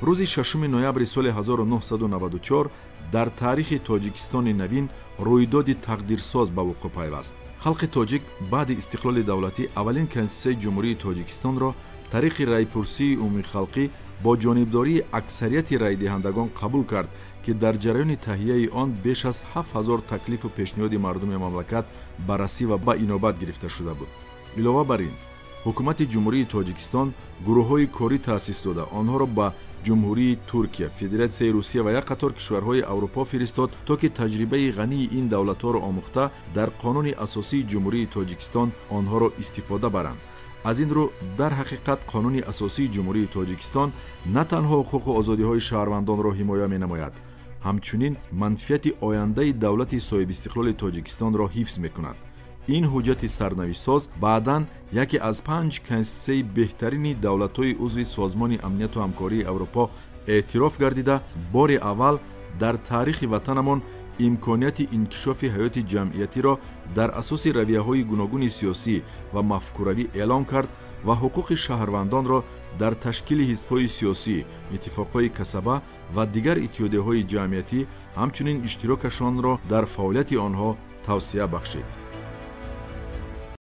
рӯзи 6 ноябри соли 1994 дар таърихи тоҷикистони навин рӯйдоди тақдирсоз ба вуқӯъ пайваст. халқи тоҷик баъди истиқлоли давлатӣ аввалин конститутсияи ҷумҳурии тоҷикистонро тариқи райпурсии умумии халқӣ бо ҷонибдории аксарияти райдиҳандагон қабул кард, ки дар ҷараёни таҳияи он беш аз 7000 таклифу пешниҳоди мардуми мамлакат баррасӣ ва ба инобат гирифта шуда буд. илова бар ин, ҳукумати ҷумҳурии тоҷикистон гурӯҳҳои корӣ таъсис дода, онҳоро ба ҷумҳурии Туркия, Федератсияи Русия ва як қатор кишварҳои Аврупо фиристод, то ки таҷрибаи ғании ин давлатҳоро омӯхта дар қонуни асосии ҷумҳурии Тоҷикистон онҳоро истифода баранд. аз ин рӯ дар ҳақиқат қонуни асосии ҷумҳурии Тоҷикистон на танҳо ҳуқуқу озодиҳои шаҳрвандонро ҳимоя менамояд, ҳамчунин манфиати ояндаи давлати соҳибистиқлоли Тоҷикистонро ҳифз мекунад. ин ҳуҷҷати сарнавиштсоз баъдан яке аз 5 конститутсияи беҳтарини давлатҳои узви Созмони амнияту ҳамкории Аврупо эътироф гардида, бори аввал дар таърихи ватанамон имконияти инкишофи ҳаёти ҷамъиятиро дар асоси равияҳои гуногуни сиёсӣ ва мафкуравӣ эълон кард ва ҳуқуқи шаҳрвандонро дар ташкили ҳизбҳои сиёсӣ, иттифоқҳои касаба ва дигар иттиҳодияҳои ҷамъиятӣ, ҳамчунин иштирокашонро дар фаъолияти онҳо тавсия бахшид.